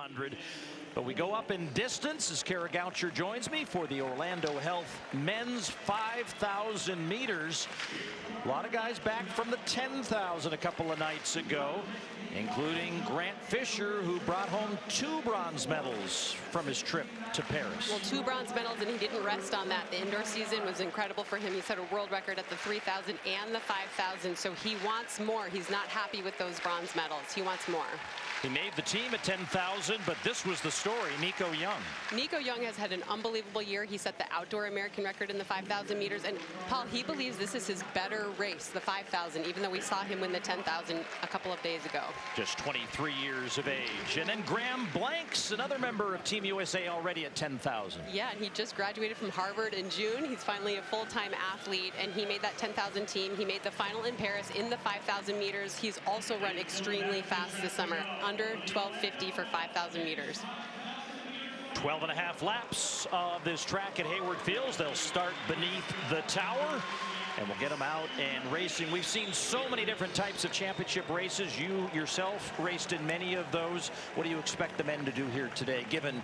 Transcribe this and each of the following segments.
400. But we go up in distance as Kara Goucher joins me for the Orlando Health men's 5,000 meters. A lot of guys back from the 10,000 a couple of nights ago, including Grant Fisher, who brought home 2 bronze medals from his trip to Paris. Well, 2 bronze medals, and he didn't rest on that. The indoor season was incredible for him. He set a world record at the 3,000 and the 5,000, so he wants more. He's not happy with those bronze medals. He wants more. He made the team at 10,000, but this was the story, Nico Young. Nico Young has had an unbelievable year. He set the outdoor American record in the 5,000 meters, and Paul, he believes this is his better race, the 5,000, even though we saw him win the 10,000 a couple of days ago. Just 23 years of age. And then Graham Blanks, another member of Team USA, already at 10,000. Yeah, and he just graduated from Harvard in June. He's finally a full-time athlete, and he made that 10,000 team. He made the final in Paris in the 5,000 meters. He's also run extremely fast this summer, under 12:50 for 5,000 meters. 12.5 laps of this track at Hayward Fields. They'll start beneath the tower, and we'll get them out and racing. We've seen so many different types of championship races. You yourself raced in many of those. What do you expect the men to do here today, given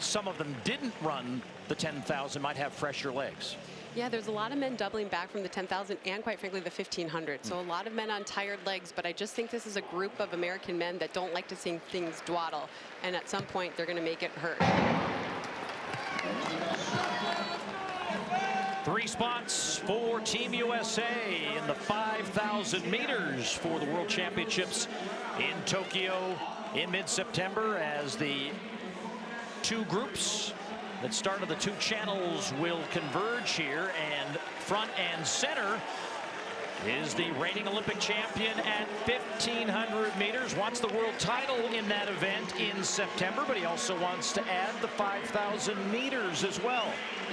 some of them didn't run the 10,000, might have fresher legs? Yeah, there's a lot of men doubling back from the 10,000 and, quite frankly, the 1,500. So a lot of men on tired legs, but I just think this is a group of American men that don't like to see things dawdle. And at some point, they're going to make it hurt. 3 spots for Team USA in the 5,000 meters for the World Championships in Tokyo in mid-September, as the 2 groups that started the 2 channels will converge here, and front and center is the reigning Olympic champion at 1,500 meters. Wants the world title in that event in September, but he also wants to add the 5,000 meters as well.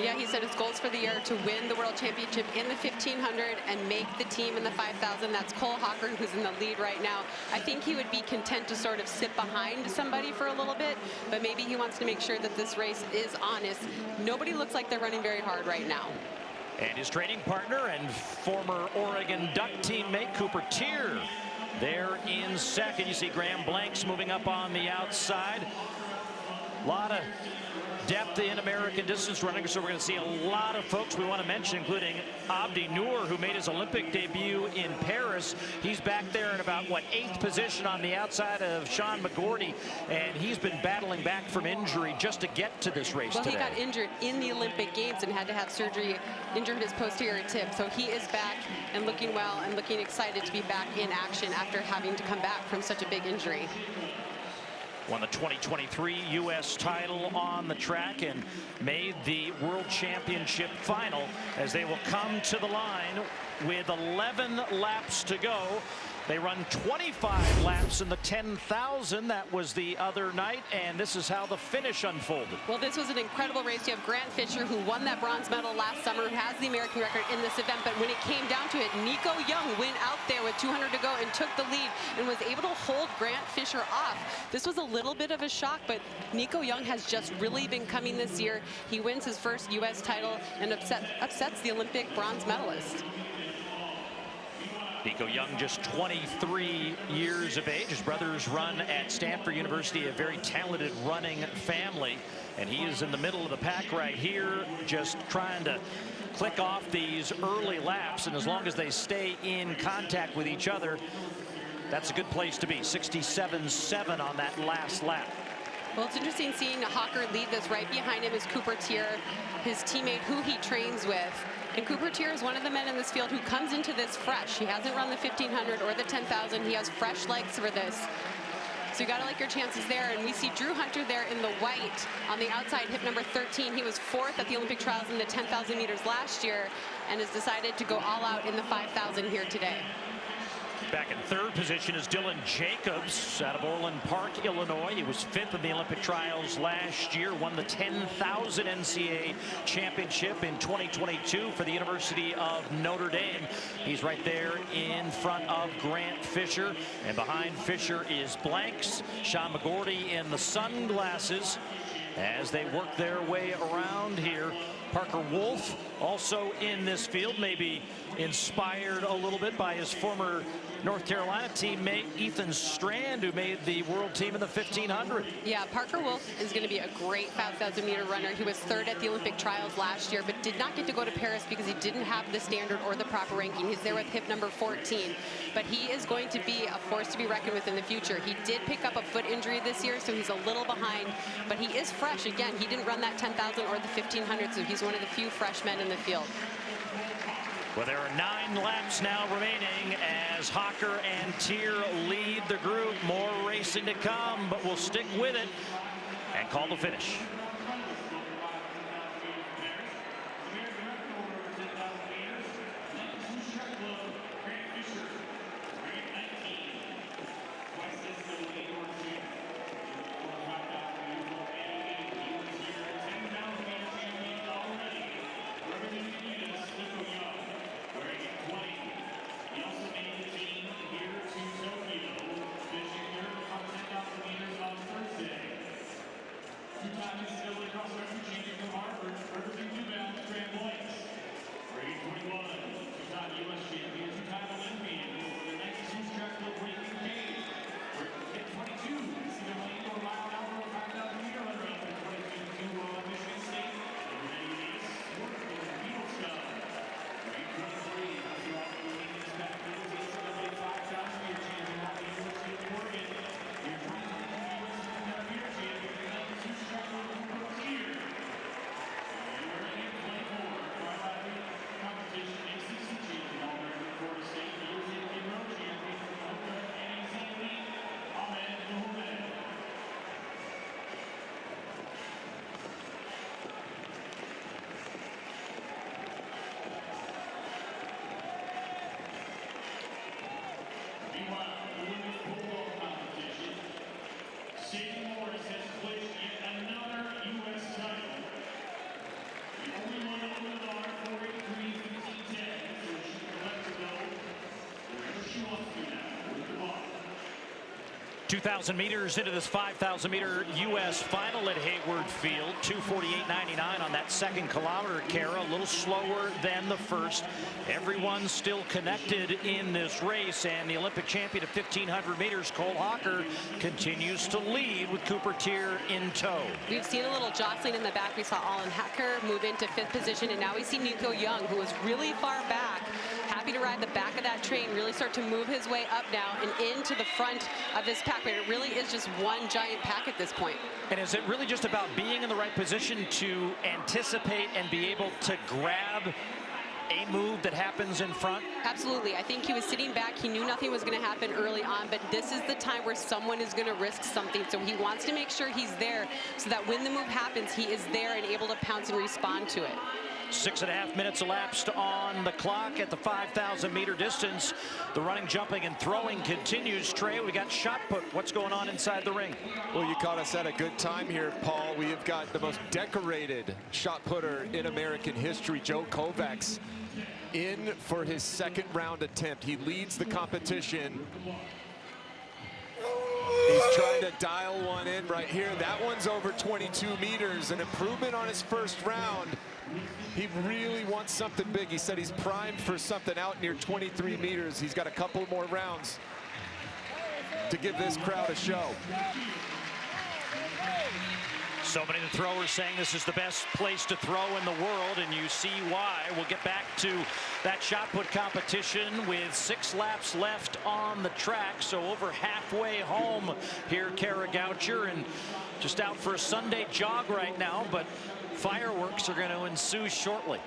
Yeah, he said his goals for the year to win the world championship in the 1,500 and make the team in the 5,000. That's Cole Hocker, who's in the lead right now. I think he would be content to sort of sit behind somebody for a little bit, but maybe he wants to make sure that this race is honest. Nobody looks like they're running very hard right now. And his training partner and former Oregon Duck teammate Cooper Tier there in second. You see Graham Blanks moving up on the outside. A lot of depth in American distance running, so we're going to see a lot of folks we want to mention, including Abdi Noor, who made his Olympic debut in Paris. He's back there in about, what, 8th position on the outside of Sean McGorty, and he's been battling back from injury just to get to this race today. Well, he got injured in the Olympic Games and had to have surgery, injured his posterior tib, so he is back and looking well and looking excited to be back in action after having to come back from such a big injury. Won the 2023 U.S. title on the track and made the World Championship final, as they will come to the line with 11 laps to go. They run 25 laps in the 10,000. That was the other night, and this is how the finish unfolded. Well, this was an incredible race. You have Grant Fisher, who won that bronze medal last summer, who has the American record in this event. But when it came down to it, Nico Young went out there with 200 to go and took the lead and was able to hold Grant Fisher off. This was a little bit of a shock, but Nico Young has just really been coming this year. He wins his first U.S. title and upsets the Olympic bronze medalist. Nico Young, just 23 years of age. His brothers run at Stanford University, a very talented running family. And he is in the middle of the pack right here, just trying to click off these early laps. And as long as they stay in contact with each other, that's a good place to be. 67.7 on that last lap. Well, it's interesting seeing Hocker lead this. Right behind him is Cooper Tier, his teammate who he trains with. And Cooper Tier is one of the men in this field who comes into this fresh. He hasn't run the 1,500 or the 10,000. He has fresh legs for this. So you got to like your chances there. And we see Drew Hunter there in the white on the outside, hip number 13. He was 4th at the Olympic trials in the 10,000 meters last year and has decided to go all out in the 5,000 here today. Back in 3rd position is Dylan Jacobs out of Orland Park, Illinois. He was 5th in the Olympic trials last year, won the 10,000 NCAA championship in 2022 for the University of Notre Dame. He's right there in front of Grant Fisher, and behind Fisher is Blanks. Sean McGorty in the sunglasses as they work their way around here. Parker Wolf also in this field, maybe inspired a little bit by his former North Carolina teammate Ethan Strand, who made the world team in the 1500. Yeah, Parker Wolf is going to be a great 5,000 meter runner. He was third at the Olympic trials last year, but did not get to go to Paris because he didn't have the standard or the proper ranking. He's there with hip number 14, but he is going to be a force to be reckoned with in the future. He did pick up a foot injury this year, so he's a little behind, but he is fresh. Again, he didn't run that 10,000 or the 1,500, so he's one of the few freshmen in the field. Well, there are 9 laps now remaining as Hocker and Tier lead the group. More racing to come, but we'll stick with it and call the finish. .2,000 meters into this 5,000 meter U.S. final at Hayward Field. 2:48.99 on that second kilometer, Kara. A little slower than the first. Everyone's still connected in this race, and the Olympic champion of 1,500 meters, Cole Hocker, continues to lead with Cooper Tier in tow. We've seen a little jostling in the back. We saw Alan Hacker move into 5th position, and now we see Nico Young, who was really far back, happy to ride the back of that train, really start to move his way up now and into the front of this pack. But it really is just one giant pack at this point. And is it really just about being in the right position to anticipate and be able to grab a move that happens in front? Absolutely. I think he was sitting back. He knew nothing was going to happen early on, but this is the time where someone is going to risk something. So he wants to make sure he's there so that when the move happens, he is there and able to pounce and respond to it. 6.5 minutes elapsed on the clock at the 5,000 meter distance. The running, jumping, and throwing continues. Trey, we got shot put. What's going on inside the ring? Well, you caught us at a good time here, Paul. We have got the most decorated shot putter in American history, Joe Kovacs, in for his second round attempt. He leads the competition. He's trying to dial one in right here. That one's over 22 meters, an improvement on his first round. He really wants something big. He said he's primed for something out near 23 meters. He's got a couple more rounds to give this crowd a show. So many of the throwers saying this is the best place to throw in the world, and you see why. We'll get back to that shot put competition with 6 laps left on the track. So over halfway home here, Kara Goucher, and just out for a Sunday jog right now, but fireworks are going to ensue shortly.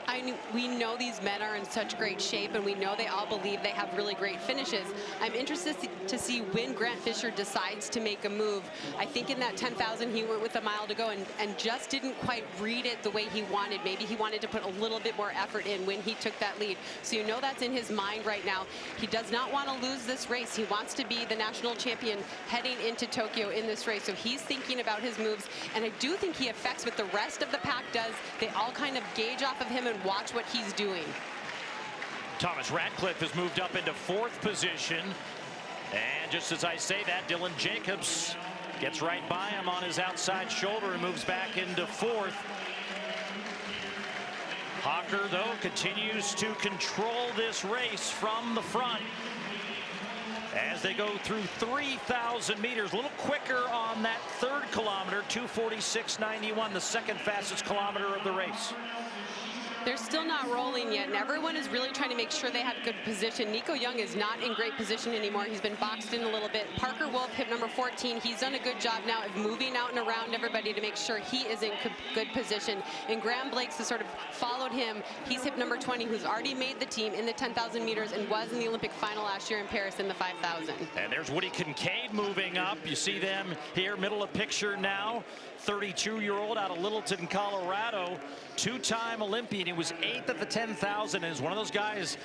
We know these men are in such great shape, and we know they all believe they have really great finishes. I'm interested to see when Grant Fisher decides to make a move. I think in that 10,000 he went with a mile to go and just didn't quite read it the way he wanted. Maybe he wanted to put a little bit more effort in when he took that lead. So you know that's in his mind right now. He does not want to lose this race. He wants to be the national champion heading into Tokyo in this race. So he's thinking about his moves, and I do think he affects what the rest of the pack does. They all kind of gauge off of him and watch what he's doing. Thomas Ratcliffe has moved up into 4th position, and just as I say that, Dylan Jacobs gets right by him on his outside shoulder and moves back into 4th. Hocker, though, continues to control this race from the front as they go through 3,000 meters. A little quicker on that third kilometer, 2:46.91, the second fastest kilometer of the race. They're still not rolling yet, and everyone is really trying to make sure they have good position. Nico Young is not in great position anymore. He's been boxed in a little bit. Parker Wolf, hip number 14, he's done a good job now of moving out and around everybody to make sure he is in good position. And Graham Blakes has sort of followed him. He's hip number 20, who's already made the team in the 10,000 meters and was in the Olympic final last year in Paris in the 5,000. And there's Woody Kincaid moving up. You see them here, middle of picture now. 32-year-old out of Littleton, Colorado, two-time Olympian. He was 8th at the 10,000 and is one of those guys,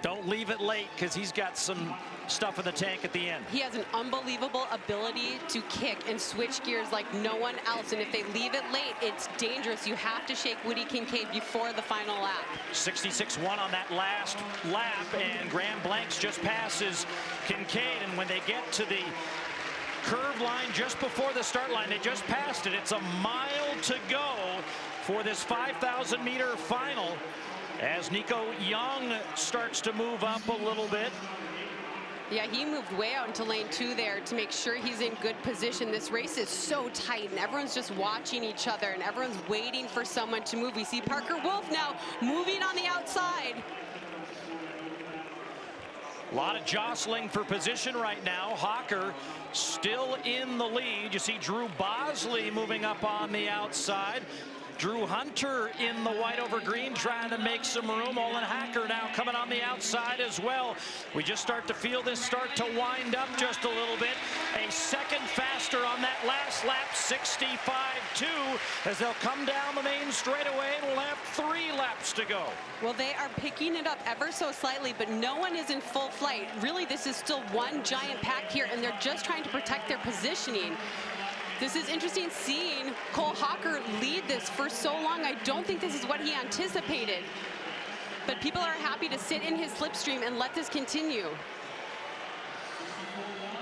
don't leave it late because he's got some stuff in the tank at the end. He has an unbelievable ability to kick and switch gears like no one else, and if they leave it late, it's dangerous. You have to shake Woody Kincaid before the final lap. 66.1 on that last lap, and Graham Blanks just passes Kincaid, and when they get to the curve line just before the start line, they just passed it. It's a mile to go for this 5,000 meter final as Nico Young starts to move up a little bit. Yeah, he moved way out into lane 2 there to make sure he's in good position. This race is so tight and everyone's just watching each other and everyone's waiting for someone to move. We see Parker Wolf now moving on the outside. A lot of jostling for position right now. Hocker still in the lead. You see Drew Bosley moving up on the outside. Drew Hunter in the white over green trying to make some room. Olin Hacker now coming on the outside as well. We just start to feel this start to wind up just a little bit. A second faster on that last lap, 65.2, as they'll come down the main straightaway and we'll have 3 laps to go. Well, they are picking it up ever so slightly, but no one is in full flight. Really, this is still one giant pack here, and they're just trying to protect their positioning. This is interesting seeing Cole Hocker lead this for so long. I don't think this is what he anticipated, but people are happy to sit in his slipstream and let this continue.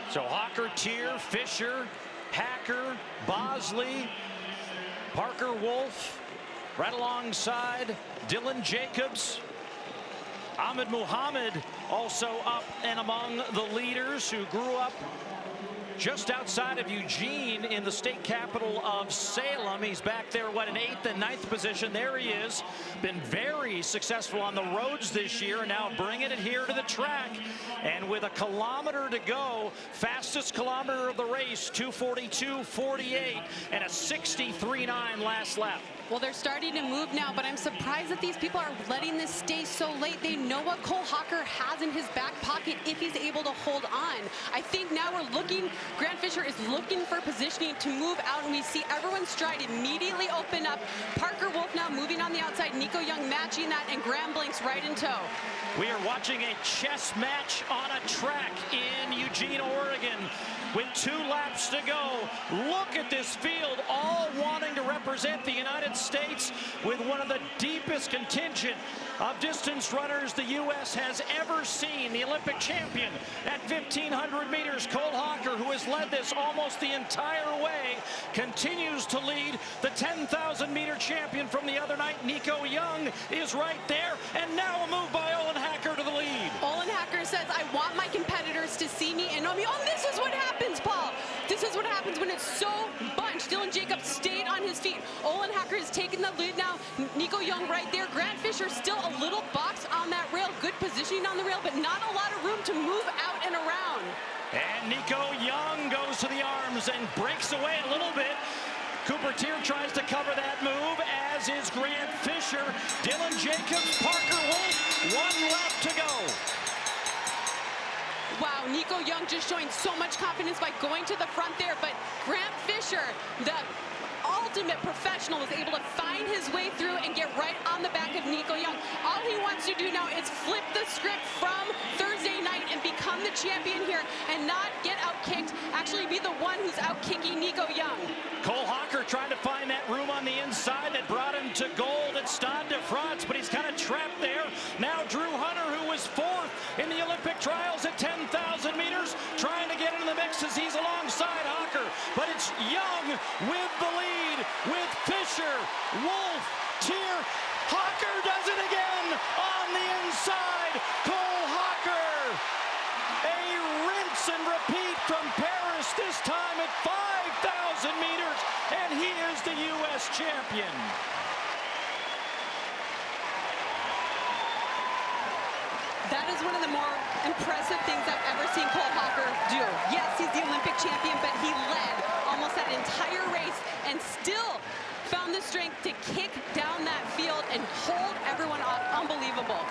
So Hocker, Tier, Fisher, Hacker, Bosley, Parker Wolf, right alongside Dylan Jacobs. Ahmed Muhammad also up and among the leaders who grew up just outside of Eugene in the state capital of Salem. He's back there, what, in 8th and 9th position. There he is. Been very successful on the roads this year, and now bringing it here to the track. And with a kilometer to go, fastest kilometer of the race, 2:42.48, and a 63.9 last lap. Well, they're starting to move now, but I'm surprised that these people are letting this stay so late. They know what Cole Hocker has in his back pocket if he's able to hold on. I think now we're looking, Grant Fisher is looking for positioning to move out, and we see everyone's stride immediately open up. Parker Wolf now moving on the outside, Nico Young matching that, and Graham Blanks right in tow. We are watching a chess match on a track in Eugene, Oregon, with 2 laps to go. Look at this field, all wanting to represent the United States with one of the deepest contingent of distance runners the U.S. has ever seen. The Olympic champion at 1,500 meters, Cole Hocker, who has led this almost the entire way, continues to lead. The 10,000 meter champion from the other night, Nico Young, is right there. And now a move by Olin Hacker to the lead. Olin Hacker says, I want my competitors to see me and know me. Oh, this is what happens, Paul. This is what happens when it's so bunched. Dylan Jacobs stayed on his feet. Olin Hacker has taken the lead now. Nico Young right there. Grant Fisher still a little box on that rail. Good positioning on the rail, but not a lot of room to move out and around. And Nico Young goes to the arms and breaks away a little bit. Cooper Tier tries to cover that move, as is Grant Fisher. Dylan Jacobs, Parker Wolf, 1 lap to go. Wow, Nico Young just showing so much confidence by going to the front there, but Grant Fisher, the ultimate professional, was able to find his way through and get right on the back of Nico Young. All he wants to do now is flip the script from Thursday night and become the champion here and not get out-kicked, actually be the one who's out-kicking Nico Young. Cole Hocker trying to find that room on the inside that brought him to gold at Stade de France, but he's kind of trapped there. Now Drew Hunter, who was 4th in the Olympic trials at 10,000 meters, trying to get into the mix as he's alongside Hocker. But it's Young with the lead, with Fisher, Wolf, Tier, Hawker does it again on the inside. Cole Hawker, a rinse and repeat from Paris, this time at 5,000 meters, and he is the U.S. champion. That is one of the more impressive things I've ever seen Cole Hawker do. Yes, he's the Olympic champion, but he led almost that entire race and still found the strength to kick down that field and hold everyone off. Unbelievable.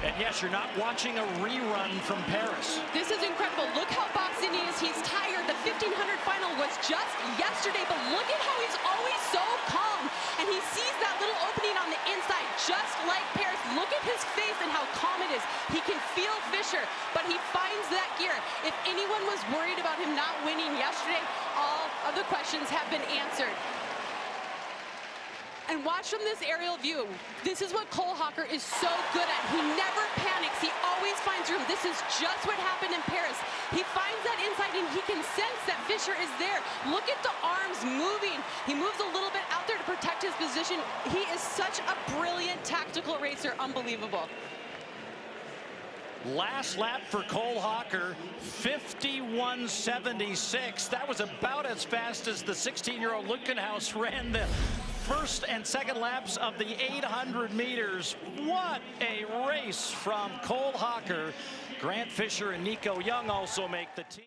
And yes, you're not watching a rerun from Paris. This is incredible. Look how boxed in he is. He's tired. The 1500 final was just yesterday, but look at how he's always so calm. And he sees that little opening on the inside, just like Paris. Look at his face and how calm it is. He can feel Fisher, but he finds that gear. If anyone was worried about him not winning yesterday, all of the questions have been answered. And watch from this aerial view. This is what Cole Hawker is so good at. He never panics. He always finds room. This is just what happened in Paris. He finds that inside and he can sense that Fisher is there. Look at the arms moving. He moves a little bit out there to protect his position. He is such a brilliant tactical racer. Unbelievable. Last lap for Cole Hawker, 51.76. That was about as fast as the 16-year-old Lukenhaus ran the first and second laps of the 800 meters. What a race from Cole Hawker. Grant Fisher and Nico Young also make the team.